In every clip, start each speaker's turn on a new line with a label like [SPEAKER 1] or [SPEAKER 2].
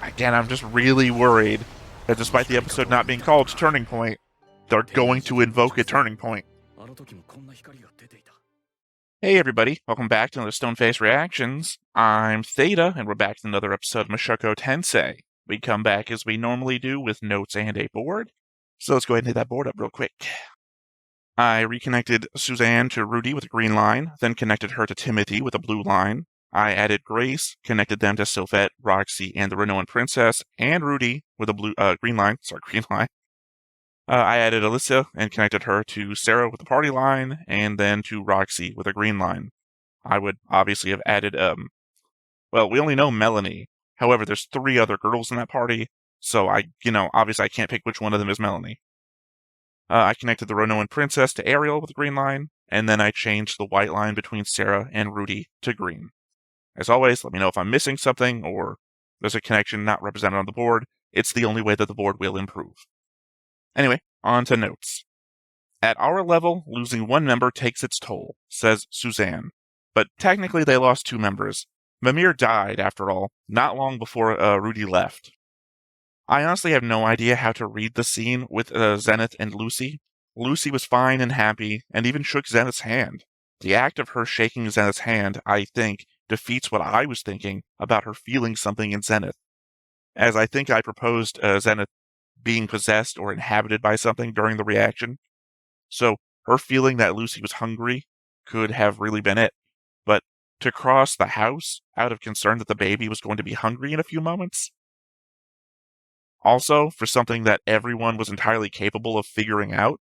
[SPEAKER 1] Again, I'm just really worried that despite the episode not being called Turning Point, they're going to invoke a turning point. Hey everybody, welcome back to another Stoneface Reactions. I'm Theta, and we're back to another episode of Mushoku Tensei. We come back as we normally do with notes and a board. So let's go ahead and hit that board up real quick. I reconnected Suzanne to Rudy with a green line, then connected her to Timothy with a blue line. I added Grace, connected them to Sylphette, Roxy, and the Renoan Princess, and Rudy with a green line. I added Alyssa and connected her to Sarah with a party line, and then to Roxy with a green line. I would obviously have added, well, we only know Melanie. However, there's 3 other girls in that party, so obviously I can't pick which one of them is Melanie. I connected the Renoan Princess to Ariel with a green line, and then I changed the white line between Sarah and Rudy to green. As always, let me know if I'm missing something or there's a connection not represented on the board. It's the only way that the board will improve. Anyway, on to notes. At our level, losing 1 member takes its toll, says Suzanne. But technically they lost 2 members. Mimir died, after all, not long before Rudy left. I honestly have no idea how to read the scene with Zenith and Lucy. Lucy was fine and happy, and even shook Zenith's hand. The act of her shaking Zenith's hand, I think, defeats what I was thinking about her feeling something in Zenith. As I think I proposed Zenith being possessed or inhabited by something during the reaction. So her feeling that Lucy was hungry could have really been it. But to cross the house out of concern that the baby was going to be hungry in a few moments? Also, for something that everyone was entirely capable of figuring out,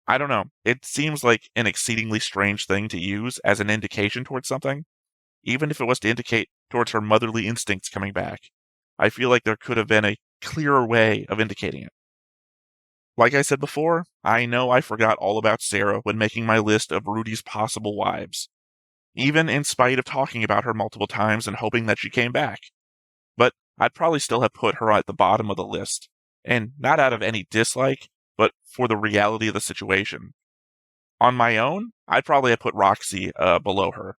[SPEAKER 1] I don't know, it seems like an exceedingly strange thing to use as an indication towards something. Even if it was to indicate towards her motherly instincts coming back, I feel like there could have been a clearer way of indicating it. Like I said before, I know I forgot all about Sarah when making my list of Rudy's possible wives, even in spite of talking about her multiple times and hoping that she came back. But I'd probably still have put her at the bottom of the list, and not out of any dislike, but for the reality of the situation. On my own, I'd probably have put Roxy below her,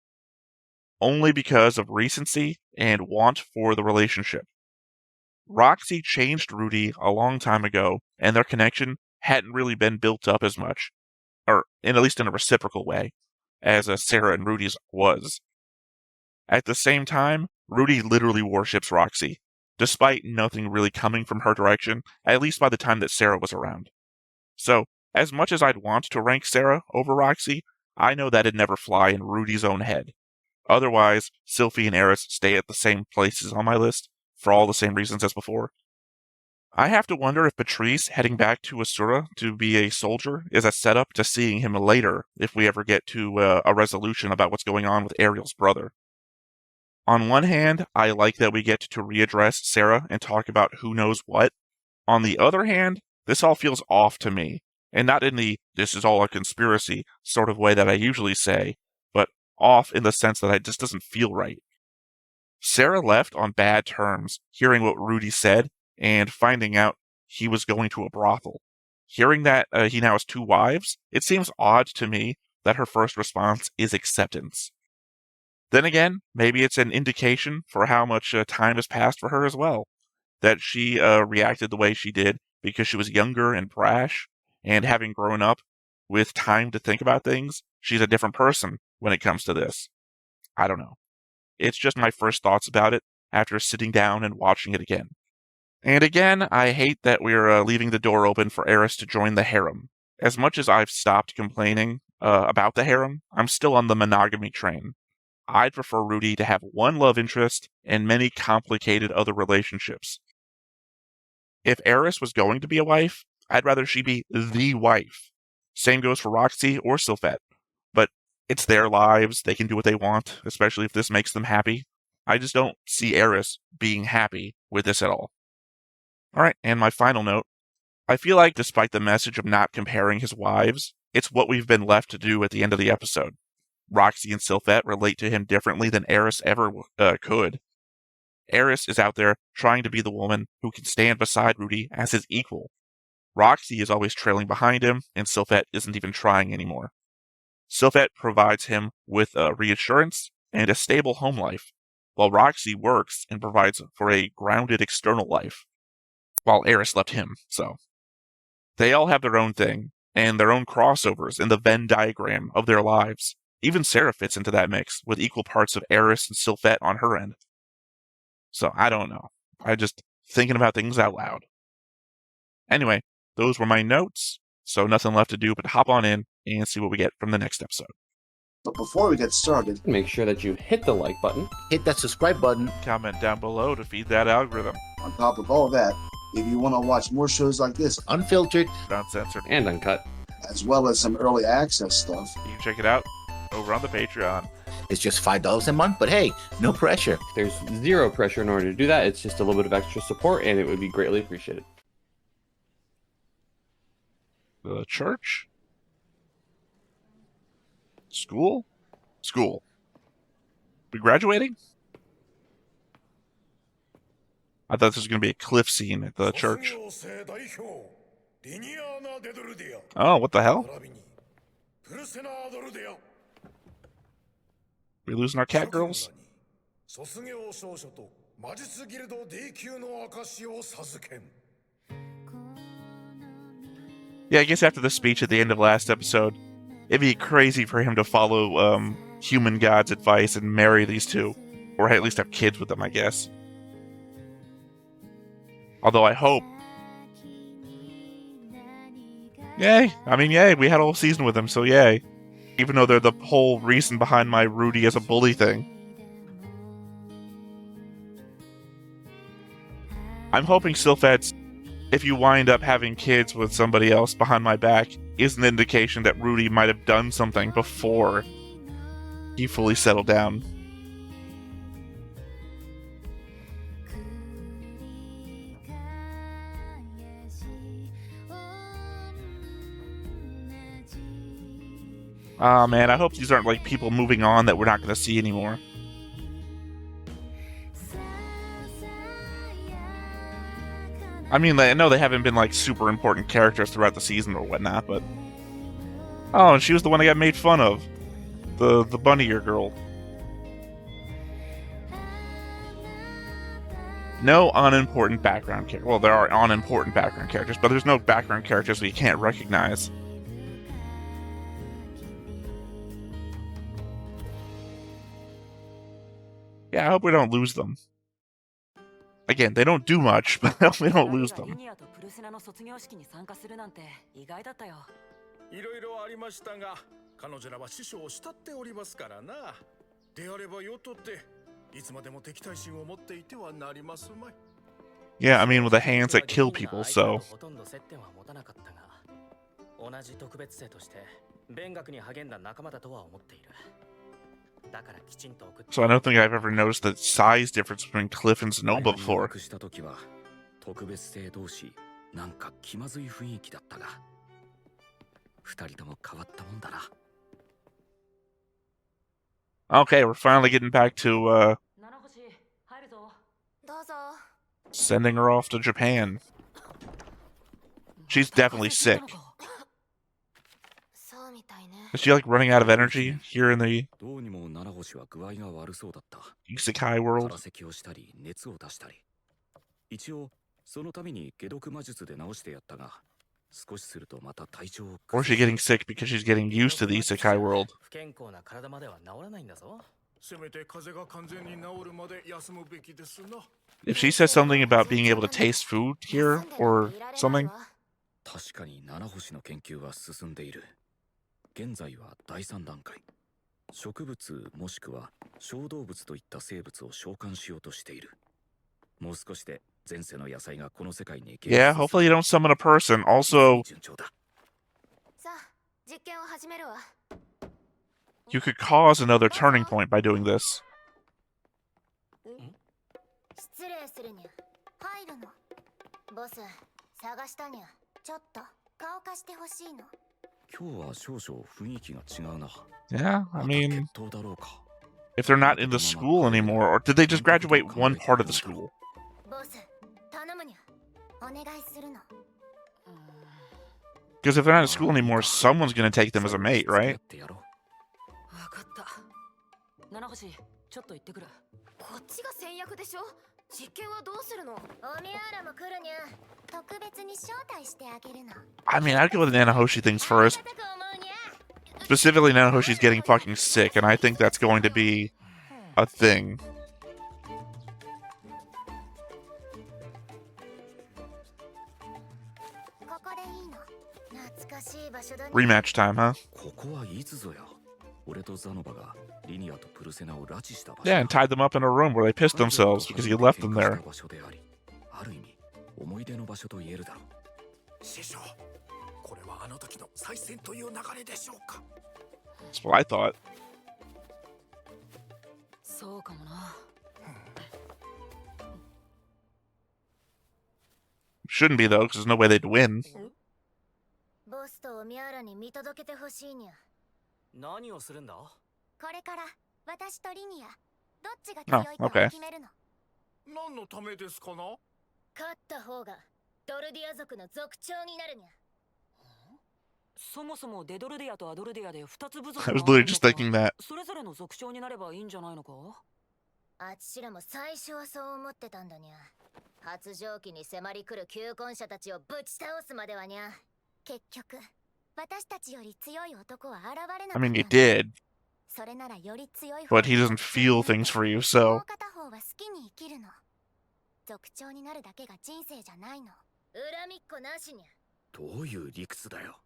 [SPEAKER 1] only because of recency and want for the relationship. Roxy changed Rudy a long time ago, and their connection hadn't really been built up as much, or at least in a reciprocal way, as Sarah and Rudy's was. At the same time, Rudy literally worships Roxy, despite nothing really coming from her direction, at least by the time that Sarah was around. So, as much as I'd want to rank Sarah over Roxy, I know that'd never fly in Rudy's own head. Otherwise, Sylphie and Eris stay at the same places on my list, for all the same reasons as before. I have to wonder if Patrice heading back to Asura to be a soldier is a setup to seeing him later if we ever get to a resolution about what's going on with Ariel's brother. On one hand, I like that we get to readdress Sarah and talk about who knows what. On the other hand, this all feels off to me, and not in the "this is all a conspiracy" sort of way that I usually say, but off in the sense that it just doesn't feel right. Sarah left on bad terms, hearing what Rudy said and finding out he was going to a brothel. Hearing that he now has 2 wives, it seems odd to me that her first response is acceptance. Then again, maybe it's an indication for how much time has passed for her as well, that she reacted the way she did because she was younger and brash, and having grown up with time to think about things, she's a different person when it comes to this. I don't know. It's just my first thoughts about it after sitting down and watching it again. And again, I hate that we're leaving the door open for Eris to join the harem. As much as I've stopped complaining about the harem, I'm still on the monogamy train. I'd prefer Rudy to have 1 love interest and many complicated other relationships. If Eris was going to be a wife, I'd rather she be the wife. Same goes for Roxy or Sylphette. But it's their lives, they can do what they want, especially if this makes them happy. I just don't see Eris being happy with this at all. Alright, and my final note. I feel like despite the message of not comparing his wives, it's what we've been left to do at the end of the episode. Roxy and Sylphette relate to him differently than Eris ever could. Eris is out there trying to be the woman who can stand beside Rudy as his equal. Roxy is always trailing behind him, and Sylphette isn't even trying anymore. Sylphette provides him with reassurance and a stable home life. while Roxy works and provides for a grounded external life, while Eris left him, so. They all have their own thing, and their own crossovers in the Venn diagram of their lives. Even Sarah fits into that mix, with equal parts of Eris and Sylphette on her end. So, I don't know. I just thinking about things out loud. Anyway, those were my notes, so nothing left to do but hop on in and see what we get from the next episode.
[SPEAKER 2] But before we get started,
[SPEAKER 3] make sure that you hit the like button,
[SPEAKER 2] hit that subscribe button,
[SPEAKER 1] comment down below to feed that algorithm.
[SPEAKER 2] On top of all that, if you want to watch more shows like this, unfiltered,
[SPEAKER 1] uncensored,
[SPEAKER 3] and uncut,
[SPEAKER 2] as well as some early access stuff,
[SPEAKER 1] you can check it out over on the Patreon.
[SPEAKER 2] It's just $5 a month, but hey, no pressure.
[SPEAKER 3] There's zero pressure in order to do that. It's just a little bit of extra support, and it would be greatly appreciated.
[SPEAKER 1] The church? School? School. We graduating? I thought this was going to be a cliff scene at the church. Oh, what the hell? We losing our cat girls? Yeah, I guess after the speech at the end of last episode, it'd be crazy for him to follow human god's advice and marry these two. Or at least have kids with them, I guess. Although I hope... Yay! I mean, yay! We had a whole season with them, so yay. Even though they're the whole reason behind my Rudy as a bully thing. I'm hoping Sylphette's, if you wind up having kids with somebody else behind my back, is an indication that Rudy might have done something before he fully settled down. Oh man, I hope these aren't like people moving on that we're not going to see anymore. I mean, I know they haven't been like super important characters throughout the season or whatnot, but... Oh, and she was the one that got made fun of. The bunny ear girl. No unimportant background characters. Well, there are unimportant background characters, but there's no background characters we can't recognize. Yeah, I hope we don't lose them. Again, they don't do much, but I hope we don't lose them. Yeah, I mean, with the hands that kill people, so... So I don't think I've ever noticed the size difference between Cliff and Zenobia before. Okay, we're finally getting back to, sending her off to Japan. She's definitely sick. Is she like running out of energy here in the isekai world? Or is she getting sick because she's getting used to the isekai world? If she says something about being able to taste food here or something. Yeah, hopefully you don't summon a person. Also, you could cause another turning point by doing this. Yeah, I mean, if they're not in the school anymore, or did they just graduate one part of the school? Because if they're not in school anymore, someone's going to take them as a mate, right?
[SPEAKER 4] こっちが先約でしょ。実験はどうするの？おみゃらも来るにゃ。特別に招待してあげるの。
[SPEAKER 1] I mean, I'd go with the Nanahoshi things first. Specifically, Nanahoshi's getting fucking sick, and I think that's going to be a thing. Rematch time, huh? Yeah, and tied them up in a room where they pissed themselves because he left them there. That's what I thought. Shouldn't be, though, because there's no way they'd win. Oh, okay.
[SPEAKER 5] 何のためですかな？
[SPEAKER 4] 勝った方がドルディア族の族長になるにゃ。そもそもデドルディアとアドルディアで2つ部族
[SPEAKER 1] I was literally just thinking that.
[SPEAKER 4] それぞれの族長になればいいんじゃないのか？あちらも最初はそう思ってたんだにゃ。発情期に迫り来る求婚者たちをぶち倒すまではにゃ。結局私たちより強い男は現れなかった。
[SPEAKER 1] I mean, you did.
[SPEAKER 4] それならより強い
[SPEAKER 1] But he doesn't feel things for you, so.
[SPEAKER 4] もう片方は好きに生きるの。族長になるだけが人生じゃないの。恨みっこなしにゃ。
[SPEAKER 5] どういう理屈だよ。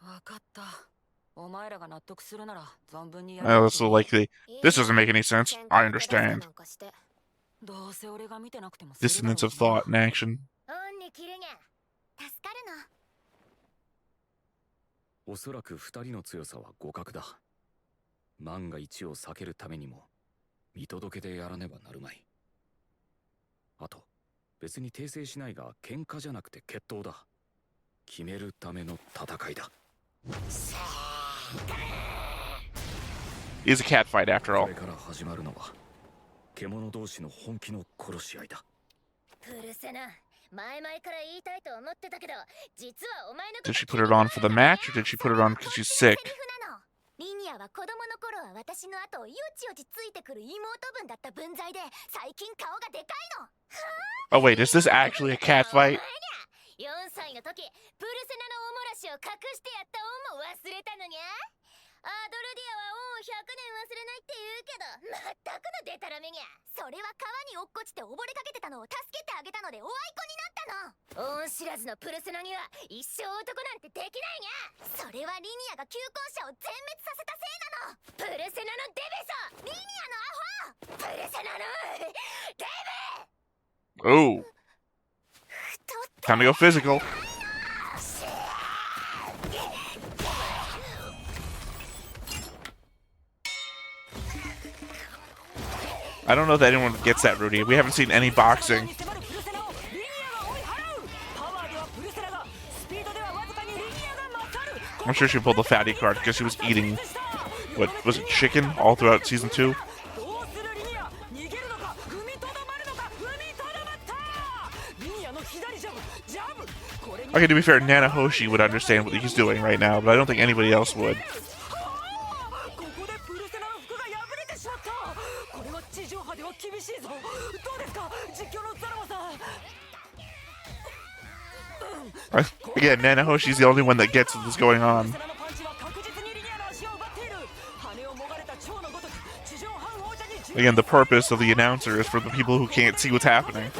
[SPEAKER 4] わかった。お前らが納得するなら存分にや
[SPEAKER 1] Oh, that's so likely. This doesn't make any sense. I understand.
[SPEAKER 4] どうせ俺が見てなくても
[SPEAKER 1] Dissonance of thought in action.
[SPEAKER 4] 恩に着るにゃ。助かるの。
[SPEAKER 5] おそらく二人の強さは互角だ。万が一を避けるためにも見届けてやらねばなるまい。あと別に訂正しないが喧嘩じゃなくて決闘だ。決めるための戦いだ。
[SPEAKER 1] It's a cat fight after all.
[SPEAKER 5] これから始まるのは獣同士の本気の殺し合いだ。
[SPEAKER 4] プルセナ、前々から言いたいと思ってたけど、実はお前の
[SPEAKER 1] Did she put it on for the match, or did she put it on because she's sick?
[SPEAKER 4] リニアは子供の頃は私の後をよちよちついてくる妹分だった分際で最近顔がでかいの。
[SPEAKER 1] Oh wait, is this actually a cat fight?
[SPEAKER 4] 4歳の時、プルセナのおもらしを隠してやった恩も忘れたのにゃ。アドルディアは恩を100年忘れないって言うけど、まったくのデタラメにゃ。それは川に落っこちて溺れかけてたのを助けてあげたのでおあいこになったの。恩知らずのプルセナには一生男なんてできないにゃ。それはリニアが求婚者を全滅させたせいなの。プルセナのデベソ、リニアのアホ、プルセナのデベ。
[SPEAKER 1] Oh. Time to go physical. I don't know if anyone gets that, Rudy. We haven't seen any boxing. I'm sure she pulled the fatty card because she was eating, what, was it chicken all throughout season 2? Okay, to be fair, Nanahoshi would understand what he's doing right now, but I don't think anybody else would. Again, Nanahoshi's the only one that gets what's going on. Again, the purpose of the announcer is for the people who can't see what's happening.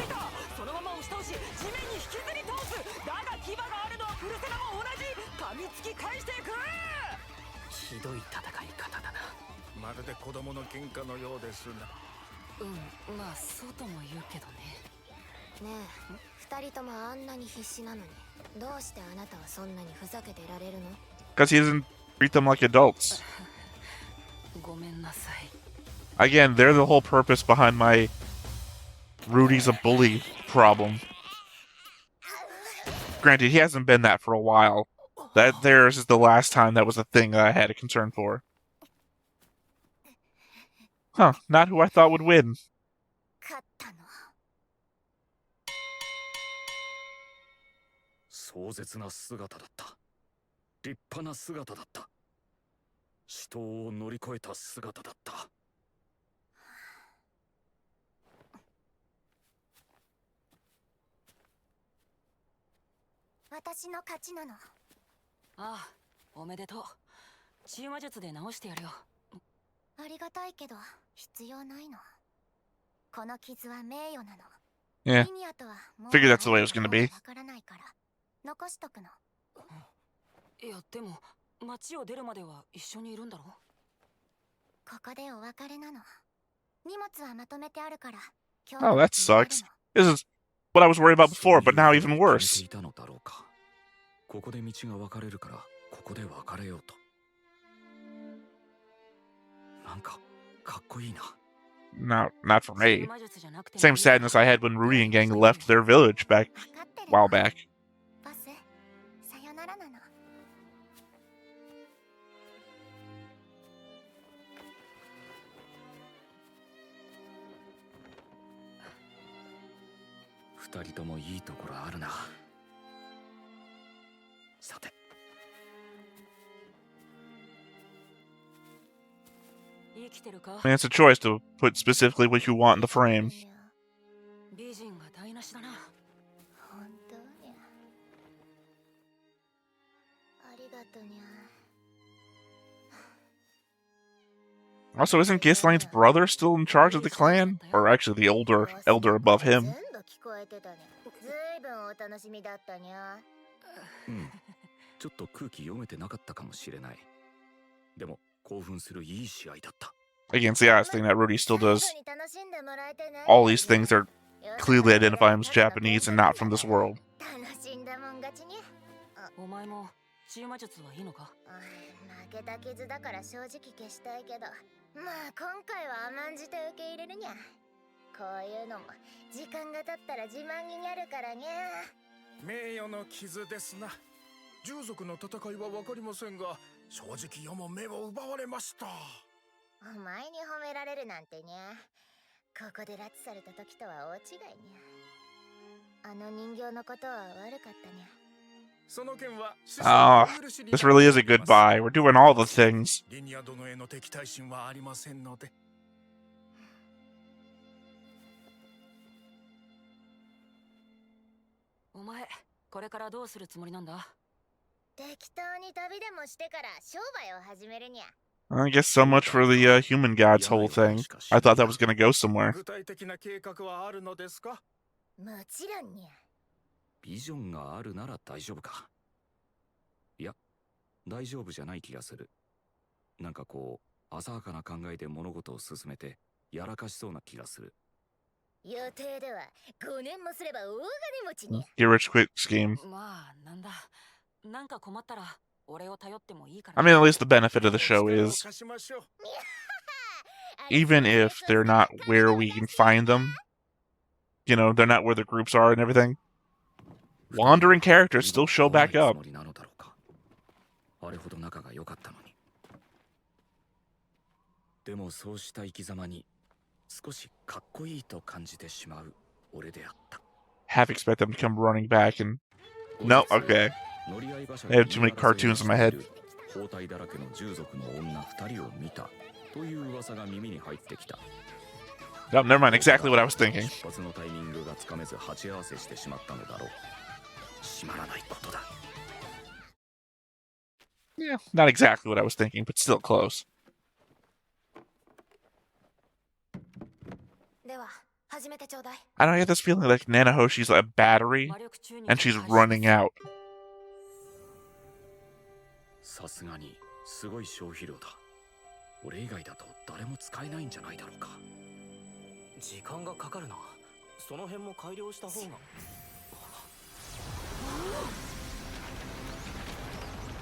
[SPEAKER 1] Because he doesn't treat them like adults. Again, they're the whole purpose behind my Rudy's a bully problem. Granted, he hasn't been that for a while. That theirs is the last time that was a thing that I had a concern for. Huh, not who I thought would win.
[SPEAKER 5] 壮絶な姿だった。立派な姿だった。死闘を乗り越えた姿だった。
[SPEAKER 4] 私の勝ちなの。
[SPEAKER 6] ああ、おめでとう。治癒魔術で治してやるよ。
[SPEAKER 4] ありがたいけど必要ないの。この傷は名誉なの。
[SPEAKER 1] Yeah,
[SPEAKER 4] リニアとはもう
[SPEAKER 1] figured that's the way it was gonna be.
[SPEAKER 4] わからないから残しとくの。
[SPEAKER 6] いや、でも町を出るまでは一緒にいるんだろ。
[SPEAKER 4] ここでお別れなの。荷物はまとめてあるから。
[SPEAKER 1] Oh, that sucks. This is what I was worried about before, but now even worse.
[SPEAKER 5] 決めていたのだろうか。ここで道が分かれるからここで別れようと。なんかかっこいいな。
[SPEAKER 1] Not for me. Same sadness I had when Rudy and gang left their village back a while back.
[SPEAKER 4] ボス、さよならなの。
[SPEAKER 5] 二人ともいいところあるな。さて。
[SPEAKER 6] 生きてるか。
[SPEAKER 1] I mean, it's a choice to put specifically what you want in the frame.
[SPEAKER 6] 美人が台無しだな。
[SPEAKER 4] 本当にありがとにゃ。
[SPEAKER 1] Also, isn't Gisline's brother still in charge of the clan? Or actually the elder above him?
[SPEAKER 4] 全部聞こえてたにゃ。ずいぶんお楽しみだったにゃ。
[SPEAKER 5] うん。ちょっと空気読めてなかったかもしれない。でも興奮するいい試合だった。
[SPEAKER 1] Against the odds thing that Rudy still does. All these things are clearly identify him as Japanese and not from this world.
[SPEAKER 4] 楽しんだもん勝ちにゃ。
[SPEAKER 6] お前も治癒魔術はいいのか。
[SPEAKER 4] 負けた傷だから正直消したいけど、まあ今回は甘んじて受け入れるにゃ。こういうのも時間が経ったら自慢になるからにゃ。
[SPEAKER 7] 名誉の傷ですな。従属の戦いは分かりませんが、正直世も目を奪われました。
[SPEAKER 4] お前に褒められるなんてにゃ。ここで拉致された時とは大違いにゃ。あの人形のことは悪かったにゃ。
[SPEAKER 1] Ah, this really is a goodbye. We're doing all the things.
[SPEAKER 7] リニア殿への敵対心はありませんので。
[SPEAKER 6] お前、これからどうするつもりなんだ。
[SPEAKER 4] 適当に旅でもしてから商売を始めるにゃ。
[SPEAKER 1] I guess so much for the human gods whole thing. I thought that was gonna go somewhere.
[SPEAKER 7] 具体的な計画はあるのですか？
[SPEAKER 4] もちろんにゃ。
[SPEAKER 5] ビジョンがあるなら大丈夫か。いや、大丈夫じゃない気がする。なんかこう、浅はかな考えで物事を進めて、やらかしそうな気がする。
[SPEAKER 4] 予定では5年もすれば大金持ちにゃ。
[SPEAKER 1] Get rich quick scheme.
[SPEAKER 6] まあ、なんだ。なんか困ったら俺を頼ってもいいか
[SPEAKER 1] I
[SPEAKER 6] ら。
[SPEAKER 1] mean, at least the benefit of the show is, even if they're not where we can find them, you know, they're not where the groups are and everything, wandering characters still show back up.
[SPEAKER 5] あれほど仲が良かったのに。でもそうした生き様に少しかっこいいと感じてしまう俺であった。
[SPEAKER 1] Half expect them to come running back and no, okay. I have too many cartoons in my head.
[SPEAKER 5] 包帯だらけの従属の女2人を見たという噂が耳に入ってきた。
[SPEAKER 1] Oh, never mind. Exactly what I was thinking.
[SPEAKER 5] 出発のタイミングがつかめず鉢合わせしてしまったのだろう。閉まらないことだ。
[SPEAKER 1] Yeah, not exactly what I was thinking, but still close.
[SPEAKER 4] では始めてちょうだい。
[SPEAKER 1] I don't get this feeling like Nanahoshi's a battery
[SPEAKER 6] 魔力注入
[SPEAKER 1] and she's running out.
[SPEAKER 5] さすがにすごい消費量だ。俺以外だと誰も使えないんじゃないだろうか。
[SPEAKER 8] 時間がかかるな。その辺も改良した方が。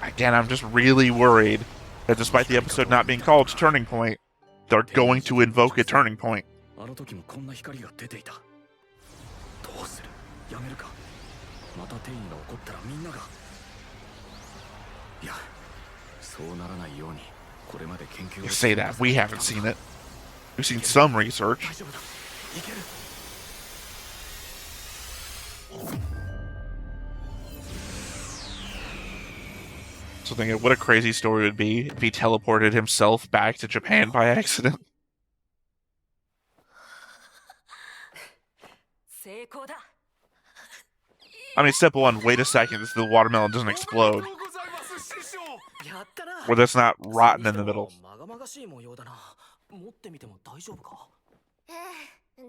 [SPEAKER 1] Again, I'm just really worried that despite the episode not being called Turning Point, they're going to invoke a turning point.
[SPEAKER 5] あの時もこんな光が出ていた。どうする？やめるか？また転移が起こったらみんなが。いや、そうならないようにこれまで研究を。
[SPEAKER 1] You say that, we haven't seen it. We've seen some research.
[SPEAKER 5] 大丈夫だ。いける。
[SPEAKER 1] So thinking what a crazy story it would be if he teleported himself back to Japan by accident.
[SPEAKER 6] 成功だ。
[SPEAKER 1] I mean, step one, wait a second, the watermelon doesn't explode. Or that's not rotten in the middle.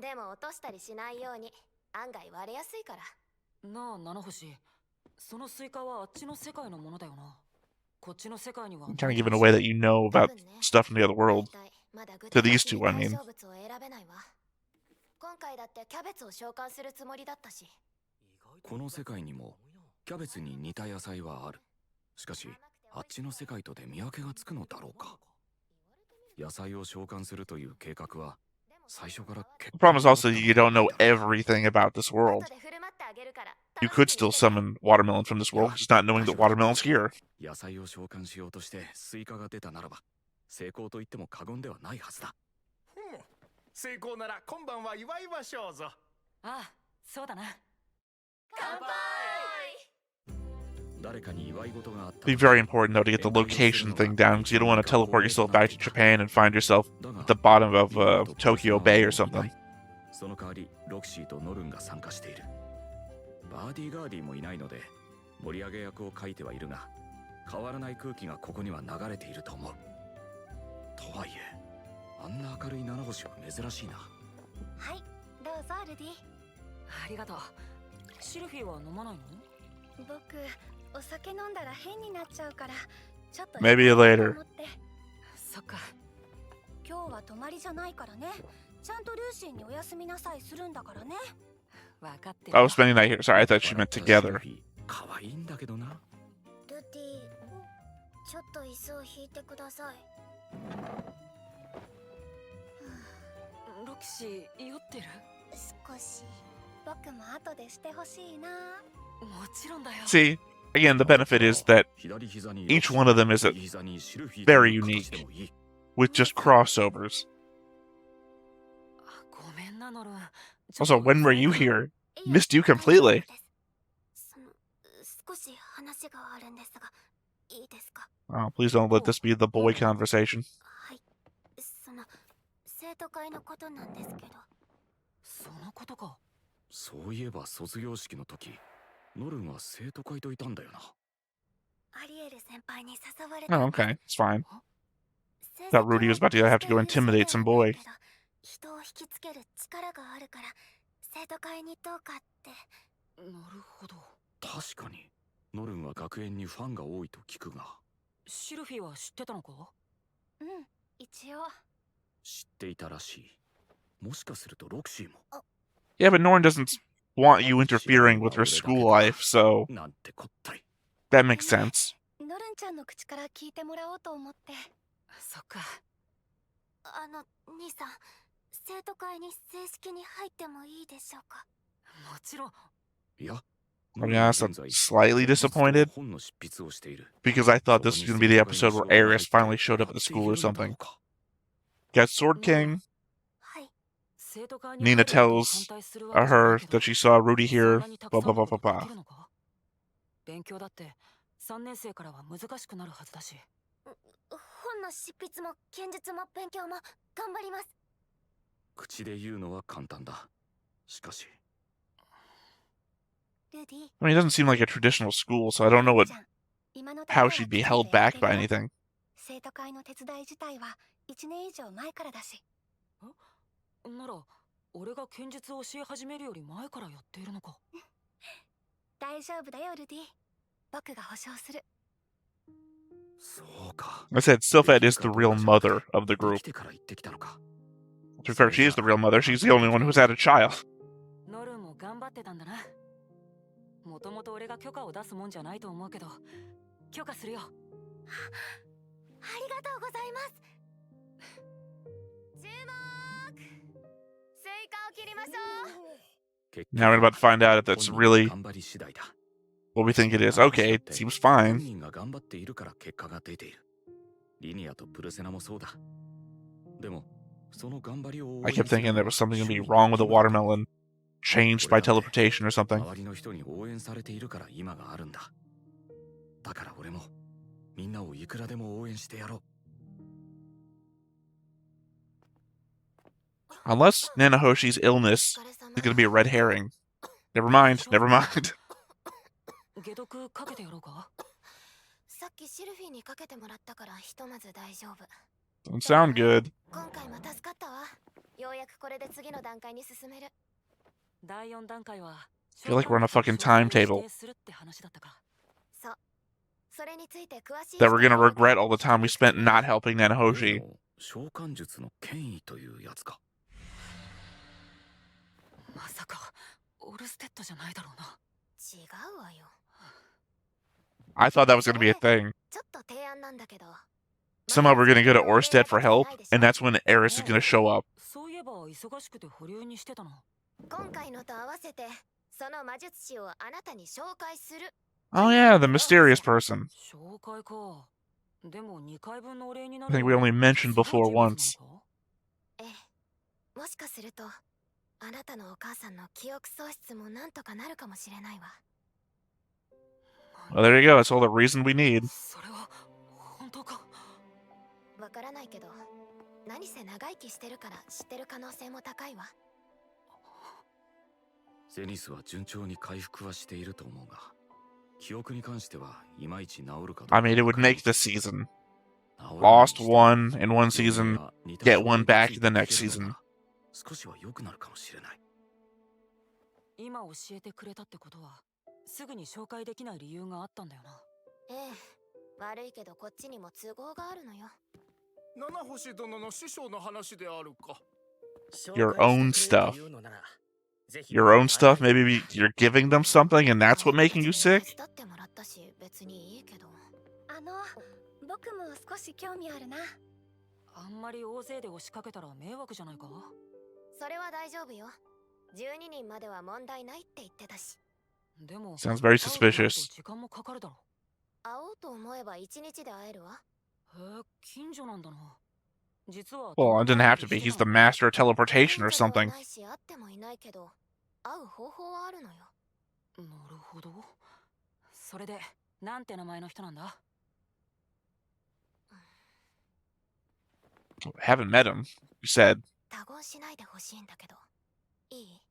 [SPEAKER 4] でも落としたりしないように案外割れやすいから。
[SPEAKER 6] なあ七星、そのスイカはあっちの世界のものだよな。こっちの世界には
[SPEAKER 1] Kind of giving away that you know about stuff in the other world. To these two, I mean.
[SPEAKER 4] 今回だってキャベツを召喚するつもりだったし。
[SPEAKER 5] この世界にもキャベツに似た野菜はある。しかしあっちの世界とで見分けがつくのだろうか。野菜を召喚するという計画は最初から
[SPEAKER 1] The problem is also you don't know everything about this world. You could still summon watermelon from this world, just not knowing that watermelon's here.
[SPEAKER 5] 野菜を召喚しようとしてスイカが出たならば成功と言っても過言ではないはずだ。
[SPEAKER 7] 成功なら今晩は祝いましょうぞ。
[SPEAKER 6] ああ、そうだな。
[SPEAKER 4] 乾杯。
[SPEAKER 5] 誰かに祝い事があった。
[SPEAKER 1] It'd be very important, though, to get the location thing down, because you don't want to teleport yourself back to Japan and find yourself at the bottom of Tokyo Bay or something.
[SPEAKER 5] その代わりロキシーとノルンが参加している。バーディーガーディもいないので盛り上げ役を書いてはいるが、変わらない空気がここには流れていると思う。とはいえ、あんな明るい七星は珍しいな。
[SPEAKER 4] はい、どうぞルディ。
[SPEAKER 6] ありがとう。シルフィーは飲まないの？
[SPEAKER 4] 僕、お酒飲んだら変になっちゃうから、ちょっと
[SPEAKER 1] Maybe later.
[SPEAKER 6] そっか。
[SPEAKER 4] 今日は泊まりじゃないからね。ちゃんとルーシーにお休みなさいするんだからね。
[SPEAKER 6] 分かってる。
[SPEAKER 1] I was spending that here. Sorry, I thought she meant together.
[SPEAKER 5] 可愛いんだけどな。
[SPEAKER 4] ルディ、ちょっと椅子を引いてください。
[SPEAKER 6] ロキシー、酔ってる？
[SPEAKER 4] 少し。僕も後でしてほしいな。
[SPEAKER 6] もちろんだよ。
[SPEAKER 1] See, again, the benefit is that each one of them is very unique, with just crossovers.
[SPEAKER 6] ごめんな、ノルン。
[SPEAKER 1] Also, when were you here? Missed you completely.
[SPEAKER 4] 少し話があるんですが、いいですか?
[SPEAKER 1] Oh, please don't let this be the boy conversation.
[SPEAKER 4] はい、生徒会のことなんですけど。
[SPEAKER 6] そのことか。
[SPEAKER 5] そういえば卒業式の時、ノルンは生徒会といたんだよな。
[SPEAKER 4] アリエル先輩に誘われた。
[SPEAKER 1] Oh, okay, it's fine. Thought Rudy was about to have to go intimidate some boy.
[SPEAKER 4] 人を引きつける力があるから生徒会にどうかって。
[SPEAKER 6] なるほど。
[SPEAKER 5] 確かにノルンは学園にファンが多いと聞くが。
[SPEAKER 6] シルフィーは知ってたのか？
[SPEAKER 4] うん、一応。
[SPEAKER 5] 知っていたらしい。もしかするとロクシーも。
[SPEAKER 1] Yeah, but Norn doesn't want you interfering with her school life, so
[SPEAKER 5] なんてこったい。
[SPEAKER 1] that makes sense.
[SPEAKER 4] ノルンちゃんの口から聞いてもらおうと思って。
[SPEAKER 6] そっか。
[SPEAKER 4] 兄さん、生徒会に正式に入ってもいいでしょうか？
[SPEAKER 6] もちろん。
[SPEAKER 5] いや。
[SPEAKER 1] I'll be honest, I'm slightly disappointed because I thought this was going to be the episode where Aris finally showed up at the school or something. Got Sword King. Nina tells her that she saw Rudy here. Blah blah blah blah blah.
[SPEAKER 6] 勉強だって3年生からは難しくなるはずだし。
[SPEAKER 4] 本の執筆も剣術も勉強も頑張ります。
[SPEAKER 5] 口で言うのは簡単だ。しかし。
[SPEAKER 1] I mean, it doesn't seem like a traditional school, so I don't know how she'd be held back by anything.
[SPEAKER 4] 生徒会の手伝い自体は1年以上前からだし。
[SPEAKER 6] なら、俺が剣術を教え始めるより前からやっているのか。
[SPEAKER 4] 大丈夫だよ、ルディ。僕が保証する。
[SPEAKER 5] そうか。
[SPEAKER 1] I said Sylphette is the real mother of the group. To be fair, she is the real mother. She's the only one who's had a child.
[SPEAKER 6] ノルンも頑張ってたんだな。もともと俺が許可を出すもんじゃないと思うけど、許可するよ。あ
[SPEAKER 4] りがとうございます。注目。スイカを切りましょう。
[SPEAKER 1] Now we're about to find out if that's really what we think it is. Okay, it seems fine.
[SPEAKER 5] リニアとプルセナもそうだ。でもその頑張りを
[SPEAKER 1] I kept thinking there was something going to be wrong with the watermelon. Changed by teleportation or something.
[SPEAKER 5] 周りの人に応援されているから今があるんだ。だから俺もみんなをいくらでも応援してやろう。
[SPEAKER 1] Unless Nanahoshi's illness is going to be a red herring. Never mind, never mind.
[SPEAKER 6] 解毒かけてやろうか。
[SPEAKER 4] さっきシルフィーにかけてもらったからひとまず大丈夫。
[SPEAKER 1] Don't sound good.
[SPEAKER 4] 今回も助かったわ。ようやくこれで次の段階に進める。
[SPEAKER 6] 第4段階は
[SPEAKER 1] Feel like we're on a fucking timetable
[SPEAKER 6] するって話だったか。
[SPEAKER 4] そう。それについて詳しい
[SPEAKER 1] that we're gonna regret all the time we spent not helping Nanahoshi.
[SPEAKER 5] 召喚術の権威というやつか。
[SPEAKER 6] まさかオルステッドじゃないだろうな。
[SPEAKER 4] 違うわよ。
[SPEAKER 1] I thought that was gonna be a thing.
[SPEAKER 4] ちょっと提案なんだけど。
[SPEAKER 1] Somehow we're gonna go to Orsted for help, and that's when Eris is gonna show up.
[SPEAKER 6] そういえば忙しくて保留にしてたな。
[SPEAKER 4] 今回のと合わせてその魔術師をあなたに紹介する。
[SPEAKER 1] Oh yeah, the mysterious person.
[SPEAKER 6] 紹介か。でも2回分のお礼にな
[SPEAKER 1] I
[SPEAKER 6] る。
[SPEAKER 1] think we only mentioned before once.
[SPEAKER 4] ええ、もしかするとあなたのお母さんの記憶喪失もなんとかなるかもしれないわ。
[SPEAKER 1] Well, there you go. That's all the reason we need.
[SPEAKER 6] それは本当か。
[SPEAKER 4] わからないけど、何せ長生きしてるから知ってる可能性も高いわ。
[SPEAKER 5] ゼニスは順調に回復はしていると思うが、記憶に関してはいまいち治るかどうか。
[SPEAKER 1] I mean, it would make the season. Lost one in one season, get one back in the next season.
[SPEAKER 5] 少しは良くなるかもしれない。
[SPEAKER 6] 今教えてくれたってことはすぐに紹介できない理由があったんだよな。
[SPEAKER 4] ええ、悪いけどこっちにも都合があるのよ。
[SPEAKER 7] 七星殿の師匠の話であるか。
[SPEAKER 1] Your own stuff. Your own stuff, maybe you're giving them something and that's what making you sick?
[SPEAKER 4] 手伝ってもらったし別にいいけど。
[SPEAKER 9] 僕も少し興味あるな。
[SPEAKER 6] あんまり大勢で押しかけたら迷惑じゃないか。
[SPEAKER 4] それは大丈夫よ。12人までは問題ないって言ってたし。
[SPEAKER 6] でも
[SPEAKER 1] Sounds very suspicious.
[SPEAKER 6] 時間もかかるだろ。
[SPEAKER 4] 会おうと思えば1日で会えるわ。
[SPEAKER 6] へえ、近所なんだな。実は
[SPEAKER 1] Well, it didn't have to be. He's the master of teleportation or something.
[SPEAKER 4] ないし会ってもいないけど、会う方法はあるのよ。
[SPEAKER 6] なるほど。それでなんて名前の人なんだ。
[SPEAKER 1] Haven't met him, you said.
[SPEAKER 4] 他言しないでほしいんだけど。いい？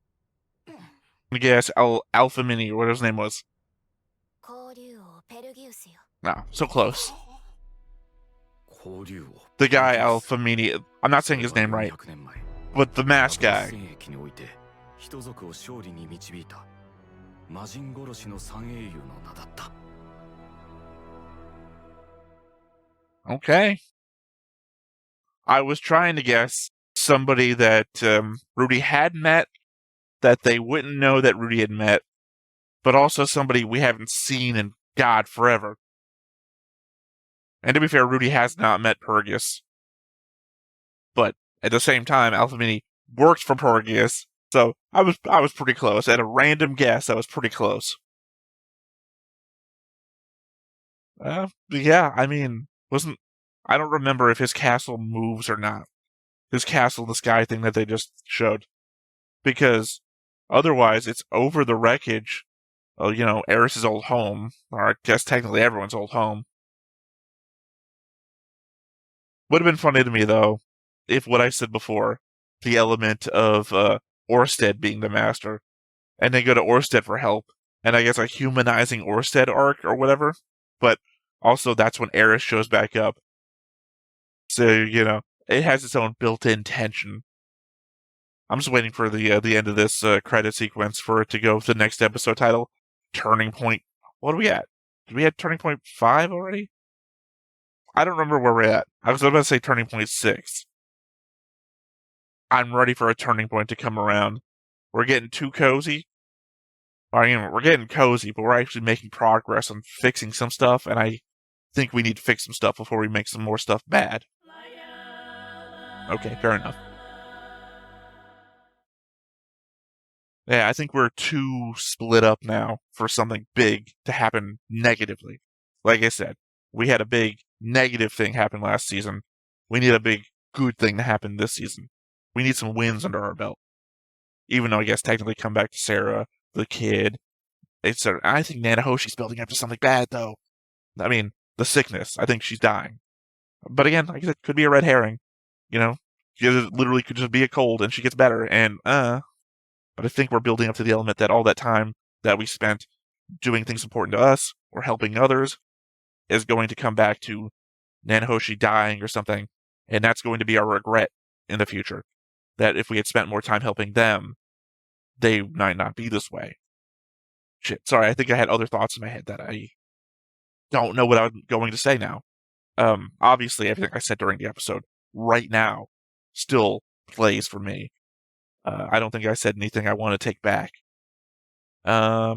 [SPEAKER 1] I guess Alpha Mini or whatever his name was.
[SPEAKER 4] 交流王ペルギウスよ。
[SPEAKER 1] No, so close.
[SPEAKER 5] 交流を
[SPEAKER 1] The guy Alpha Mini. I'm not saying his name right,
[SPEAKER 5] 400年前
[SPEAKER 1] but the masked
[SPEAKER 5] ア
[SPEAKER 1] guy.
[SPEAKER 5] ブ戦役において人族を勝利に導いた魔人殺しの三英雄の名だった。
[SPEAKER 1] Okay. I was trying to guess somebody that Rudy had met, that they wouldn't know that Rudy had met, but also somebody we haven't seen in God forever. And to be fair, Rudy has not met Purgus. But at the same time, Alpha Mini works for Purgus, so I was pretty close. At a random guess, I was pretty close. Yeah, I mean, I don't remember if his castle moves or not. His castle, the sky thing that they just showed. Because otherwise, it's over the wreckage of, Eris's old home. Or I guess technically everyone's old home. Would have been funny to me, though, if what I said before, the element of Orsted being the master, and they go to Orsted for help, and I guess a humanizing Orsted arc or whatever. But also, that's when Eris shows back up. So, it has its own built-in tension. I'm just waiting for the end of this credit sequence for it to go with the next episode title, Turning Point. What are we at? Did we have Turning Point 5 already? I don't remember where we're at. I was about to say Turning Point 6. I'm ready for a turning point to come around. We're getting too cozy. I mean, we're getting cozy, but we're actually making progress on fixing some stuff, and I think we need to fix some stuff before we make some more stuff bad. Okay, fair enough. Yeah, I think we're too split up now for something big to happen negatively. Like I said, we had a big negative thing happen last season. We need a big good thing to happen this season. We need some wins under our belt. Even though I guess technically come back to Sarah, the kid, etc. I think Nanahoshi's building up to something bad, though. I mean, the sickness. I think she's dying. But again, like I said, could be a red herring. It literally could just be a cold and she gets better. But I think we're building up to the element that all that time that we spent doing things important to us or helping others is going to come back to Nanahoshi dying or something, and that's going to be our regret in the future. That if we had spent more time helping them, they might not be this way. Shit, sorry, I think I had other thoughts in my head that I don't know what I'm going to say now. Obviously, everything I said during the episode right now still plays for me. I don't think I said anything I want to take back. I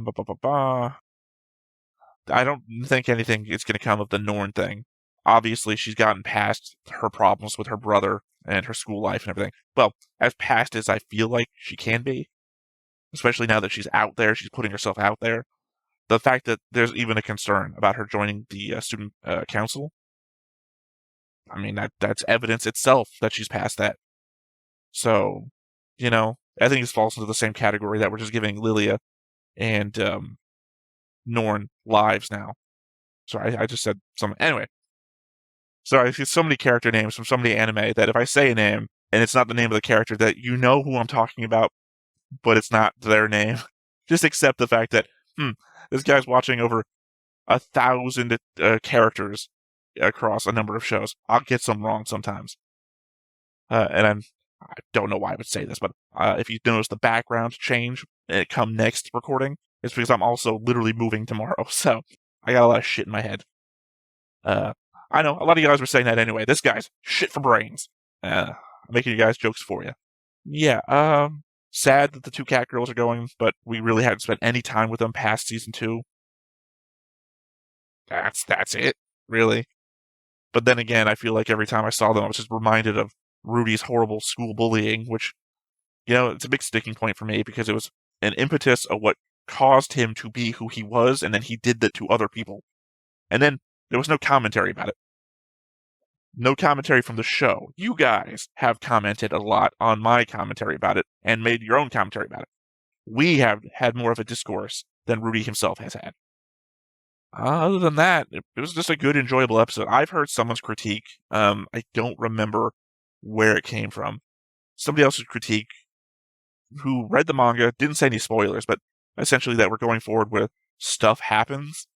[SPEAKER 1] don't think anything is going to come of the Norn thing. Obviously, she's gotten past her problems with her brother and her school life and everything. Well, as past as I feel like she can be, especially now that she's out there, she's putting herself out there. The fact that there's even a concern about her joining the student council, I mean, that's evidence itself that she's past that. So, I think this falls into the same category that we're just giving Lilia and Norn lives now. Sorry, I just said something. Anyway, sorry, I see so many character names from so many anime that if I say a name and it's not the name of the character, that you know who I'm talking about, but it's not their name, just accept the fact that, this guy's watching over 1,000 characters across a number of shows. I'll get some wrong sometimes. And I don't know why I would say this, but if you notice the background change come next recording, it's because I'm also literally moving tomorrow, so I got a lot of shit in my head. I know, a lot of you guys were saying that anyway. This guy's shit for brains. I'm making you guys jokes for you. Yeah, sad that the two cat girls are going, but we really haven't spent any time with them past season 2. That's it, really. But then again, I feel like every time I saw them, I was just reminded of Rudy's horrible school bullying, which, it's a big sticking point for me because it was an impetus of what caused him to be who he was, and then he did that to other people. And then there was no commentary about it. No commentary from the show. You guys have commented a lot on my commentary about it and made your own commentary about it. We have had more of a discourse than Rudy himself has had. Other than that, it was just a good, enjoyable episode. I've heard someone's critique. I don't remember where it came from. Somebody else's critique who read the manga, didn't say any spoilers, but essentially that we're going forward with stuff happens.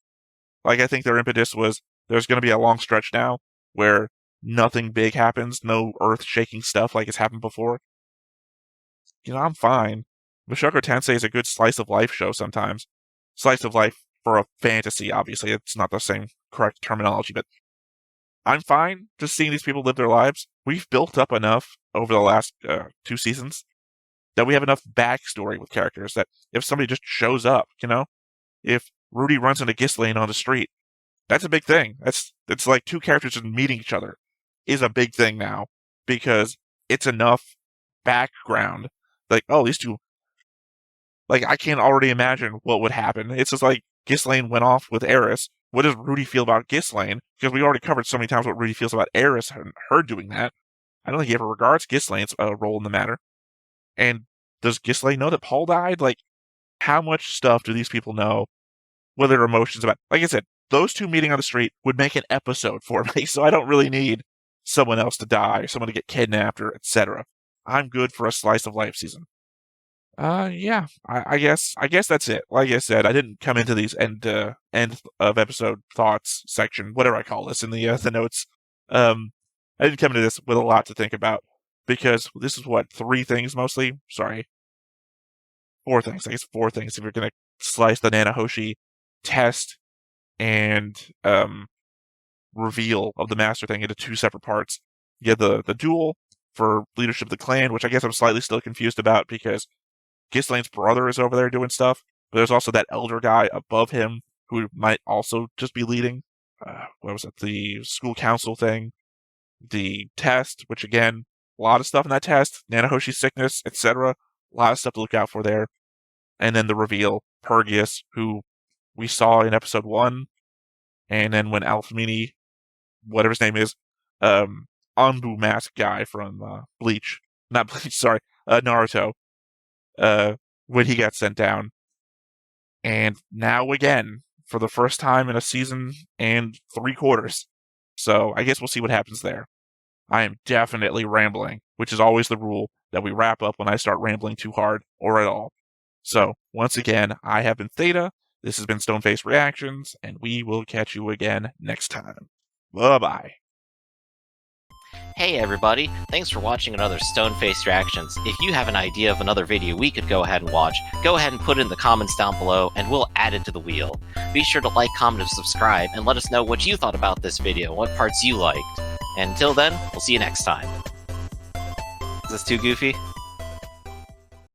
[SPEAKER 1] Like, I think their impetus was there's going to be a long stretch now where nothing big happens, no earth-shaking stuff like it's happened before. I'm fine. Mushoku Tensei is a good slice of life show sometimes. Slice of life for a fantasy, obviously. It's not the same correct terminology, but I'm fine just seeing these people live their lives. We've built up enough over the last 2 seasons that we have enough backstory with characters that if somebody just shows up, if Rudy runs into Ghislaine on the street, that's a big thing. It's like 2 characters just meeting each other is a big thing now because it's enough background. Like, oh, these 2, like, I can't already imagine what would happen. It's just like Ghislaine went off with Eris. What does Rudy feel about Ghislaine? Because we already covered so many times what Rudy feels about Eris and her doing that. I don't think he ever regards Ghislaine's role in the matter. And does Ghislaine know that Paul died? Like, how much stuff do these people know? What are their emotions about? Like I said, those 2 meeting on the street would make an episode for me, so I don't really need someone else to die, or someone to get kidnapped, or etc. I'm good for a slice of life season. Yeah, I guess that's it. Like I said, I didn't come into these end of episode thoughts section, whatever I call this in the notes. I didn't come into this with a lot to think about because this is 3 things mostly. Sorry, 4 things. I guess 4 things if you're gonna slice the Nanahoshi test and reveal of the master thing into 2 separate parts. You have the duel for leadership of the clan, which I guess I'm slightly still confused about because Ghislaine's brother is over there doing stuff, but there's also that elder guy above him who might also just be leading. What was it? The school council thing, the test, which again, a lot of stuff in that test, Nanahoshi sickness, etc. A lot of stuff to look out for there. And then the reveal, Pergius, who we saw in episode 1, and then when Alphamini, whatever his name is, Anbu mask guy from Bleach, not Bleach, sorry, Naruto, when he got sent down. And now again, for the first time in a season and 3/4. So I guess we'll see what happens there. I am definitely rambling, which is always the rule that we wrap up when I start rambling too hard or at all. So once again, I have been Theta. This has been Stoneface Reactions, and we will catch you again next time. Bye-bye.
[SPEAKER 10] Hey everybody, thanks for watching another Stoneface Reactions. If you have an idea of another video we could go ahead and watch, go ahead and put it in the comments down below and we'll add it to the wheel. Be sure to like, comment, and subscribe, and let us know what you thought about this video, what parts you liked. And until then, we'll see you next time. Is this too goofy?